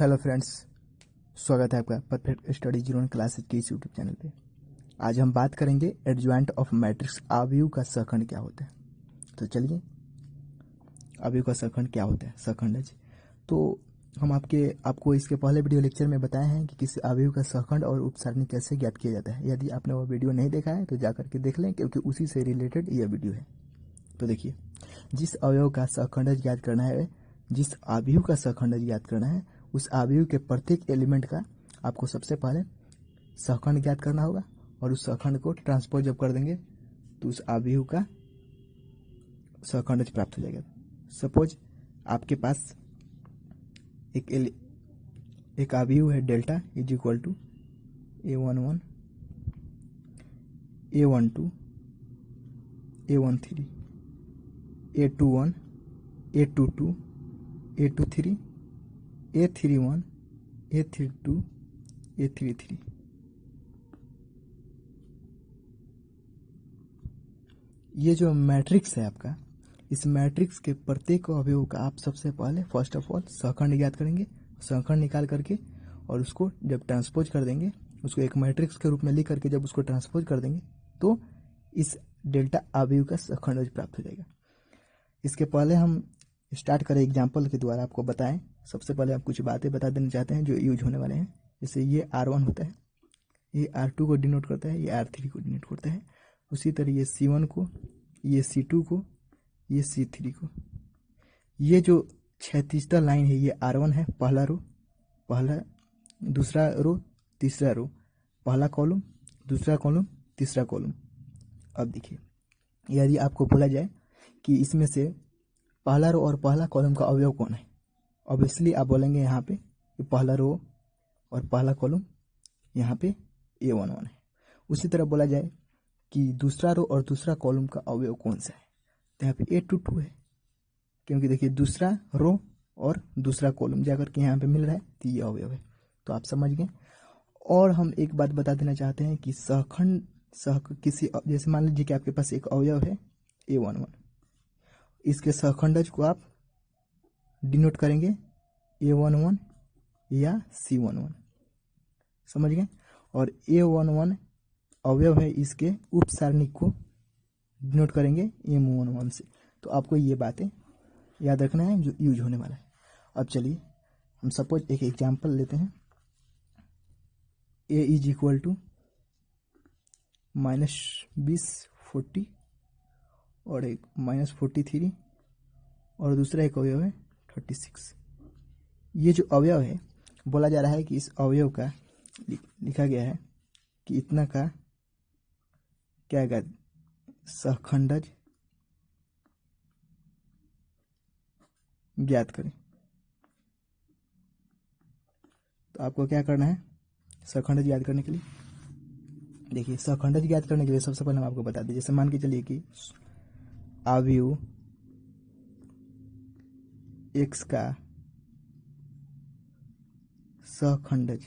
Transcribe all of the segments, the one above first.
Hello friends, स्वागत है आपका परफेक्ट स्टडी जीरो क्लासेज के इस यूट्यूब चैनल पे। आज हम बात करेंगे एडजॉइंट ऑफ मैट्रिक्स, आव्यूह का सहखंड क्या होता है। तो चलिए, आव्यूह का सहखंड क्या होता है, सहखंडज। तो हम आपको इसके पहले वीडियो लेक्चर में बताए हैं कि किसी आव्यूह का सहखंड और उपसारणी कैसे ज्ञात किया जाता है। यदि आपने वो वीडियो नहीं देखा है तो जाकर के देख लें, क्योंकि उसी से रिलेटेड यह वीडियो है। तो देखिए, जिस अवयव का सहखंडज ज्ञात करना है, जिस आव्यूह का सहखंडज ज्ञात करना है, उस आव्यूह के प्रत्येक एलिमेंट का आपको सबसे पहले सहखंड ज्ञात करना होगा, और उस सहखंड को ट्रांसपोज जब कर देंगे तो उस आव्यूह का सहखंडज प्राप्त हो जाएगा। सपोज आपके पास एक आव्यूह है delta is equal to A11, A12, A13, A21, A22, A23, A31, A32, A33। ये जो मैट्रिक्स है आपका, इस मैट्रिक्स के प्रत्येक अवयव का आप सबसे पहले फर्स्ट ऑफ ऑल सहखंड ज्ञात करेंगे। सहखंड निकाल करके और उसको जब ट्रांसपोज कर देंगे, उसको एक मैट्रिक्स के रूप में लिख करके जब उसको ट्रांसपोज कर देंगे तो इस डेल्टा आव्यूह का सहखंड प्राप्त हो जाएगा। इसके पहले हम स्टार्ट करें एग्जाम्पल के द्वारा आपको बताएं। सबसे पहले आप कुछ बातें बता देना चाहते हैं जो यूज होने वाले हैं। जैसे ये R1 होता है, ये R2 को डिनोट करता है, ये R3 को डिनोट करता है। उसी तरह ये C1 को, ये C2 को, ये C3 को। ये जो क्षैतिजता लाइन है ये R1 है, पहला रो, दूसरा रो, तीसरा रो, पहला कॉलम, दूसरा कॉलम, तीसरा कॉलम। अब देखिए, यदि आपको बोला जाए कि इसमें से पहला रो और पहला कॉलम का अवयव कौन है, ऑब्वियसली आप बोलेंगे यहाँ पे कि पहला रो और पहला कॉलम यहाँ पे A11 है। उसी तरह बोला जाए कि दूसरा रो और दूसरा कॉलम का अवयव कौन सा है, तो यहाँ पे A22 है, क्योंकि देखिए दूसरा रो और दूसरा कॉलम जाकर के यहाँ पे मिल रहा है तो ये अवयव है। तो आप समझ गए। और हम एक बात बता देना चाहते हैं कि सहखंड किसी, जैसे मान लीजिए कि आपके पास एक अवयव है A11, इसके सहखंडज को आप डिनोट करेंगे A11 या C11, समझ गए। और A11 अवयव है, इसके उपसारणिक को डिनोट करेंगे M11 से। तो आपको ये बातें याद रखना है जो यूज होने वाला है। अब चलिए हम सपोज एक एग्जांपल लेते हैं। A इज इक्वल टू -20, 40 और एक -43 और दूसरा एक अवयव है 36। ये जो अवयव है, बोला जा रहा है कि इस अवयव का लिखा गया है कि इतना का क्या है, सहखंडज ज्ञात करें। तो आपको क्या करना है सहखंडज ज्ञात करने के लिए। देखिए, सहखंडज ज्ञात करने के लिए सबसे पहले हम आपको बता दें, जैसे मान के चलिए कि आव्यूह X का सहखंडज,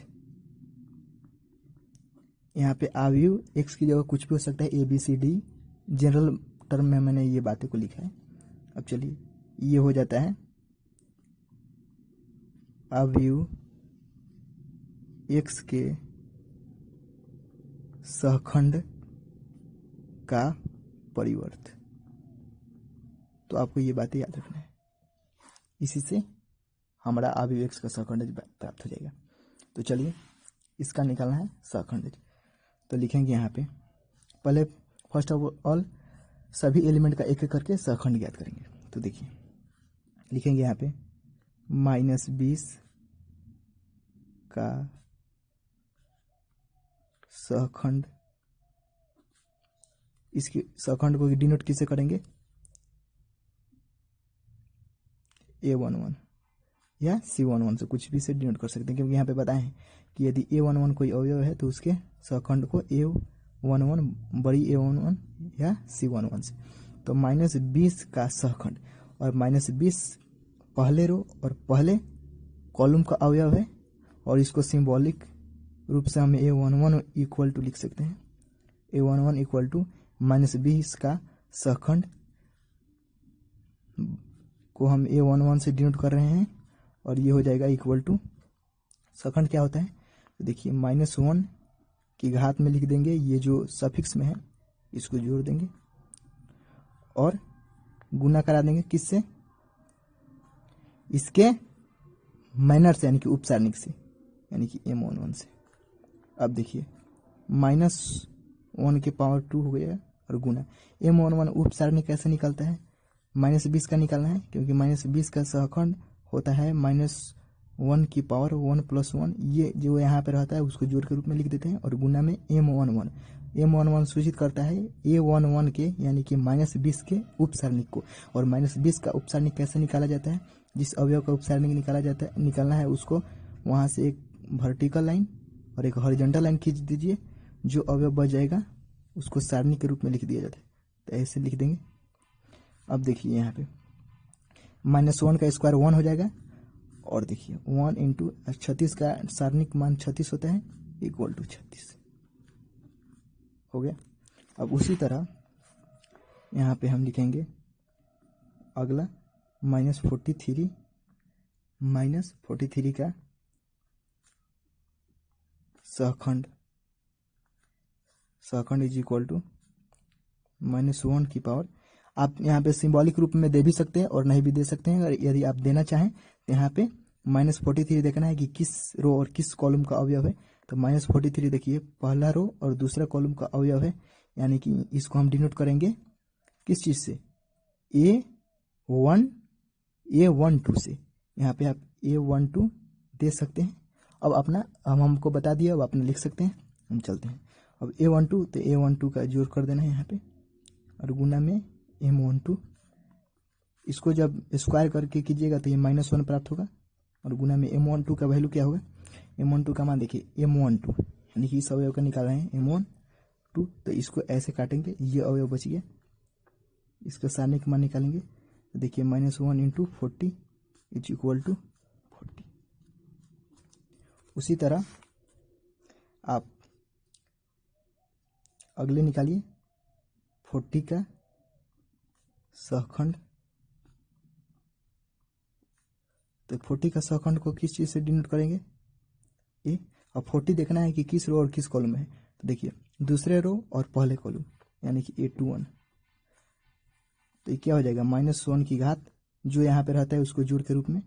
यहाँ पे आव्यूह X की जगह कुछ भी हो सकता है, ABCD, जनरल टर्म में मैंने ये बातें को लिखा है। अब चलिए, ये हो जाता है आव्यूह X के सहखंड का परिवर्त। तो आपको ये बातें याद रखना है, इसी से हमारा आव्यूह X का सहखंडज प्राप्त हो जाएगा। तो चलिए, इसका निकालना है सहखंडज। तो लिखेंगे यहाँ पे पहले फर्स्ट ऑफ ऑल सभी एलिमेंट का एक एक करके सहखंड ज्ञात करेंगे। तो देखिए, लिखेंगे यहाँ पे -20 का सहखंड। इसके सहखंड को डिनोट किससे करेंगे, A11 या C11 से, कुछ भी से डिनोट कर सकते हैं, क्योंकि यहाँ पे बताए हैं कि यदि A11 कोई अवयव है तो उसके सहखंड को A11, बड़ी A11 या C11 से। तो -20 का सहखंड, और -20 पहले रो और पहले कॉलम का अवयव है, और इसको सिंबॉलिक रूप से हम A11 इक्वल टू लिख सकते हैं। A11 इक्वल टू -20 का सहखंड को हम A11 से डिनोट कर रहे हैं, और ये हो जाएगा इक्वल टू सखंड क्या होता है, तो देखिए -1 की घात में लिख देंगे, ये जो सफिक्स में है इसको जोड़ देंगे और गुना करा देंगे किससे, इसके माइनर से यानी कि उपसारणिक से, यानी कि m11 से। अब देखिए -1 के पावर 2 हो गया और गुना m11 उपसारणिक कैसे निकलता है, -20 का निकालना है, क्योंकि -20 का सहखंड होता है -1 की पावर 1 + 1, ये जो यहाँ पे रहता है उसको जोड़ के रूप में लिख देते हैं और गुना में m11 सूचित करता है a11 के यानी कि -20 के उपसारणिक को। और -20 का उपसारणिक कैसे निकाला जाता है, जिस अवयव का उपसारणिक निकालना है उसको वहाँ से एक वर्टिकल लाइन और एक हॉरिजॉन्टल लाइन खींच दीजिए, जो अवयव बच जाएगा उसको सारणी के रूप में लिख दिया जाता है, तो ऐसे लिख देंगे। अब देखिए यहाँ पे -1 का स्क्वायर 1 हो जाएगा और देखिए 1 इंटू 36 का सारणिक मान 36 होता है इक्वल टू 36 हो गया। अब उसी तरह यहाँ पे हम लिखेंगे अगला -43 का सहखंड इज इक्वल टू -1 की पावर, आप यहाँ पे सिंबॉलिक रूप में दे भी सकते हैं और नहीं भी दे सकते हैं। और यदि आप देना चाहें तो यहाँ पे -43 देखना है कि किस रो और किस कॉलम का अवयव है, तो -43 देखिए पहला रो और दूसरा कॉलम का अवयव है, यानी कि इसको हम डिनोट करेंगे किस चीज से, A12 से। यहाँ पे आप A12 दे सकते हैं। अब अपना हमको बता दिया, अब अपना लिख सकते हैं, हम चलते हैं। अब A12 तो A12 का जोड़ कर देना है यहाँ पे और गुना में M12, इसको जब स्क्वायर करके कीजिएगा तो ये -1 प्राप्त होगा और गुना में M12 का वैल्यू क्या होगा, M12 का मान देखिए M12 यानी कि इस अवयव का निकाल रहे हैं M12, तो इसको ऐसे काटेंगे, ये अवयव बच गया, इसका सारणिक मान निकालेंगे तो देखिए -1 इंटू 40 इज इक्वल टू 40। उसी तरह आप अगले निकालिए 40 का सहखंड, तो 40 का सहखंड को किस चीज से डिनोट करेंगे, ए। अब 40 देखना है कि किस रो और किस कॉलम में है, तो देखिए दूसरे रो और पहले कॉलम यानी कि A21, तो ये क्या हो जाएगा -1 की घात जो यहाँ पे रहता है उसको जोड़ के रूप में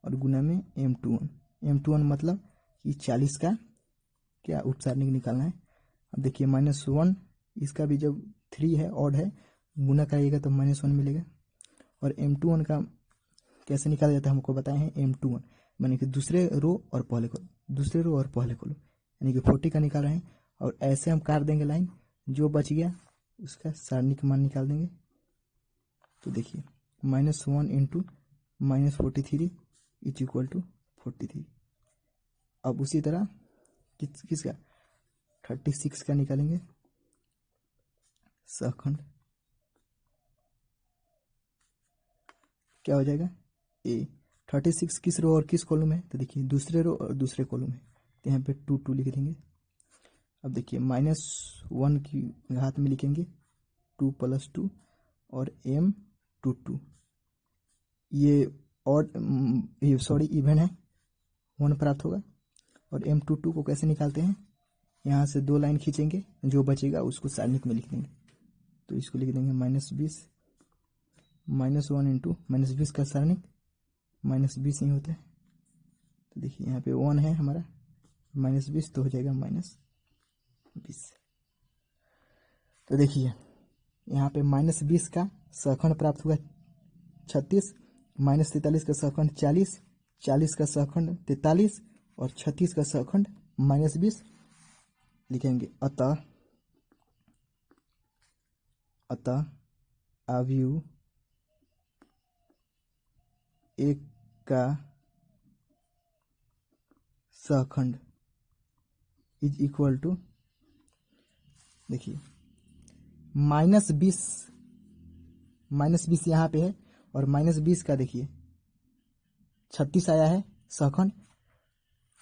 और गुना में M21 मतलब कि 40 का क्या उपसारणिक निकालना है। अब देखिए -1 इसका भी जब 3 है ऑड है, गुना करिएगा तो -1 मिलेगा। और M21 का कैसे निकाला जाता है हमको बताए हैं, M21 माने कि दूसरे रो और पहले कॉलम यानी कि 40 का निकाल रहे हैं और ऐसे हम काट देंगे लाइन, जो बच गया उसका सारणिक मान निकाल देंगे। तो देखिए -1 इंटू -43 इज इक्वल टू 43। अब उसी तरह किसका 36 का निकालेंगे सहखंड, क्या हो जाएगा ए। 36 किस रो और किस कॉलम है, तो देखिए दूसरे रो और दूसरे कॉलम है, तो यहाँ पे 2 लिख देंगे। अब देखिए -1 की घात में लिखेंगे 2 + 2 और M22, ये और सॉरी इवन है 1 प्राप्त होगा। और M22 को कैसे निकालते हैं, यहाँ से 2 लाइन खींचेंगे, जो बचेगा उसको सारणिक में लिख देंगे, तो इसको लिख देंगे -20 -1 इंटू -20 का सारणिक -20 ही होता है, तो देखिए यहाँ पे 1 है हमारा -20 तो हो जाएगा -20। तो देखिए यहाँ पे -20 का सहखंड प्राप्त हुआ 36, -43 का सहखंड 40, 40 का सहखंड 43 और 36 का सहखंड -20 लिखेंगे। अतः अवयव एक का सहखंड इज इक्वल टू, देखिए -20 यहाँ पे है और -20 का देखिए 36 आया है सहखंड,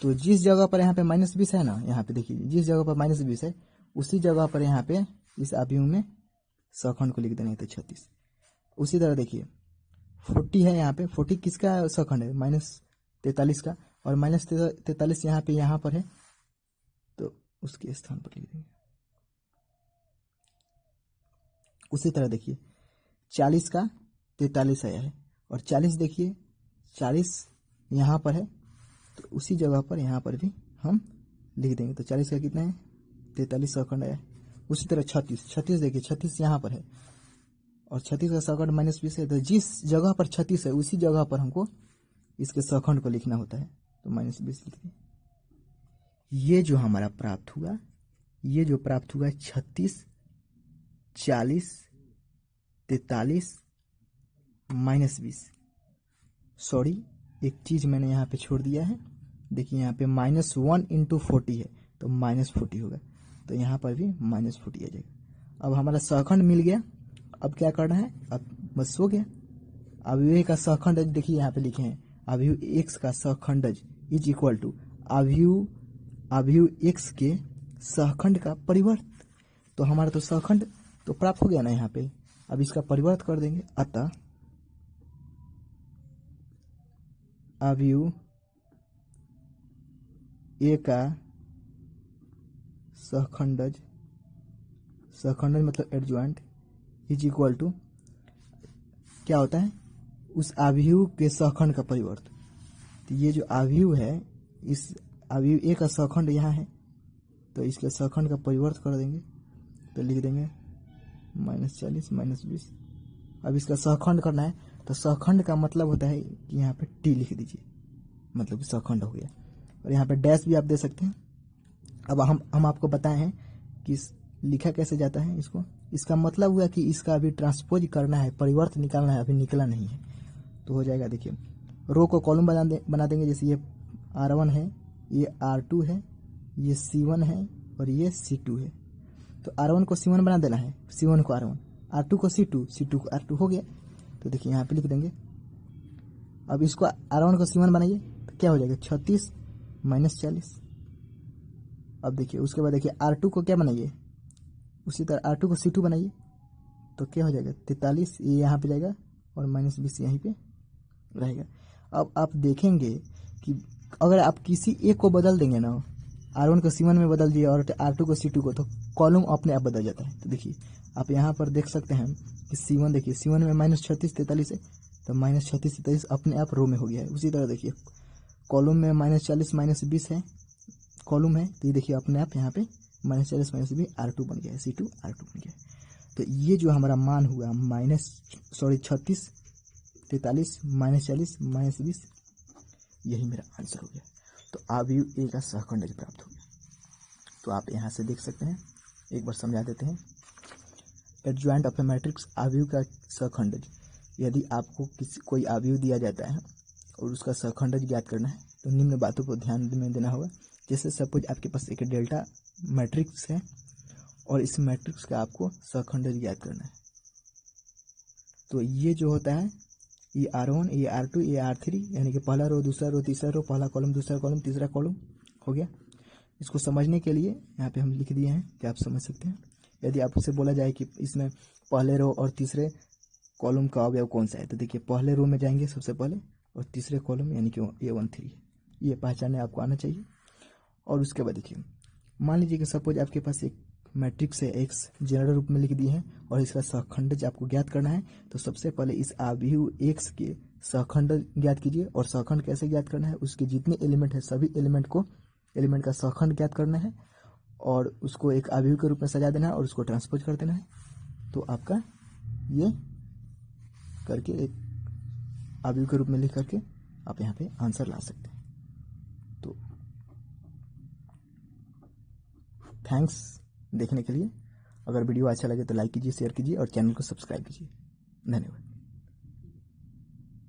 तो जिस जगह पर यहाँ पे -20 है ना, यहाँ पे देखिए जिस जगह पर -20 है उसी जगह पर यहाँ पे इस अवयव में सहखंड को लिख देना है, तो 36। उसी तरह देखिए 40 है यहाँ पे, 40 किसका सहखंड है, -43 का, और -43 यहाँ पर है, तो उसके स्थान पर लिख देंगे। उसी तरह देखिए 40 का 43 आया है, और 40 देखिए 40 यहाँ पर है, तो उसी जगह पर यहाँ पर भी हम लिख देंगे। तो 40 का कितना है 43 सेकंड आया। उसी तरह 36 देखिए 36 यहाँ पर है, और 36 का सेकंड -20 है, तो जिस जगह पर 36 है उसी जगह पर हमको इसके सेकंड को लिखना होता है, तो -20 लिख दें। ये जो हमारा प्राप्त हुआ, ये जो प्राप्त हुआ 36, 40, 43, -20। सॉरी, एक चीज मैंने यहाँ पे छोड़ दिया है। देखिए यहाँ पे -1 × 40 है, तो -40 होगा, तो यहाँ पर भी -40 आ जाएगा। अब हमारा सहखंड मिल गया। अब क्या करना है, अब बस हो गया। अवयव का सहखंडज देखिए यहाँ पे लिखे हैं, अवयव x का सहखंडज इज इक्वल टू अवयव x के सहखंड का परिवर्त। तो हमारा तो सहखंड तो प्राप्त हो गया ना यहाँ पे। अब इसका परिवर्त कर देंगे, अतः अवयव ए का सहखंडज मतलब एडजॉइंट इज इक्वल टू क्या होता है, उस अवयव के सहखंड का परिवर्त। तो ये जो अवयव है, इस अवयव ए का सहखंड यहाँ है, तो इसके सहखंड का परिवर्त कर देंगे, तो लिख देंगे -40 -20। अब इसका सहखंड करना है, तो सहखंड का मतलब होता है कि यहाँ पे टी लिख दीजिए, मतलब सहखंड हो गया। और यहाँ पे डैश भी आप दे सकते हैं। अब हम आपको बताए हैं कि लिखा कैसे जाता है इसको। इसका मतलब हुआ कि इसका अभी ट्रांसपोज करना है, परिवर्त निकालना है, अभी निकला नहीं है, तो हो जाएगा। देखिए रो को कॉलम बना देंगे, जैसे ये R1 है, ये R2 है, ये C1 है और ये C2 है। तो R1 को C1 बना देना है, C1 को R1, R2 को C2, C2 को R2 हो गया। तो देखिए यहाँ पे लिख देंगे। अब इसको R1 को C1 बनाइए, तो क्या हो जाएगा 36 -40। अब देखिए उसके बाद देखिए R2 को क्या बनाइए, उसी तरह R2 को C2 बनाइए, तो क्या हो जाएगा 43, ये यहाँ पे जाएगा और -20 यहीं पे रहेगा। अब आप देखेंगे कि अगर आप किसी एक को बदल देंगे ना, R1 को C1 में बदल दिए और R2 को C2 को, तो कॉलम अपने आप बदल जाता है। तो देखिए आप यहाँ पर देख सकते हैं कि C1 देखिए C1 में -36 43 है, तो -36 43 अपने आप रो में हो गया है। उसी तरह देखिए कॉलम में -40 -20 है, कॉलम है, तो ये देखिए अपने आप यहाँ पे -40 -20 R2 बन गया है, C2 R2 बन गया है। तो ये जो हमारा मान हुआ 36 43 -40 -20, यही मेरा आंसर हो गया। तो अवयव ए का सहखंडज प्राप्त हो गया। तो आप यहाँ से देख सकते हैं, एक बार समझा देते हैं। एडजॉइंट ऑफ ए मैट्रिक्स, अवयव का सहखंडज। यदि आपको कोई अवयव दिया जाता है और उसका सहखंडज ज्ञात करना है, तो निम्न बातों को ध्यान में देना होगा। जैसे सपोज आपके पास एक डेल्टा मैट्रिक्स है और इस मैट्रिक्स का आपको सहखंडज ज्ञात करना है, तो ये जो होता है, ये R1, ये R2, ये R3, यानी कि पहला रो दूसरा रो तीसरा रो, पहला कॉलम दूसरा कॉलम तीसरा कॉलम हो गया। इसको समझने के लिए यहाँ पे हम लिख दिए हैं कि आप समझ सकते हैं। यदि आपसे बोला जाए कि इसमें पहले रो और तीसरे कॉलम का अवयव कौन सा है, तो देखिए पहले रो में जाएंगे सबसे पहले, और तीसरे कॉलम यानी कि A1 3, ये पहचाने आपको आना चाहिए। और उसके बाद देखिए मान लीजिए कि सपोज आपके पास एक मैट्रिक्स है, एक्स जनरल रूप में लिख दिए हैं और इसका सहखंडज आपको ज्ञात करना है। तो सबसे पहले इस अवयव एक्स के सहखंड ज्ञात कीजिए। और सहखंड कैसे ज्ञात करना है, उसके जितने एलिमेंट है सभी एलिमेंट का सहखंड ज्ञात करना है और उसको एक अवयव के रूप में सजा देना है और उसको ट्रांसपोज कर देना है। तो आपका ये करके एक अवयव के रूप में लिख करके आप यहाँ पे आंसर ला सकते हैं। तो थैंक्स देखने के लिए। अगर वीडियो अच्छा लगे तो लाइक कीजिए, शेयर कीजिए और चैनल को सब्सक्राइब कीजिए। धन्यवाद।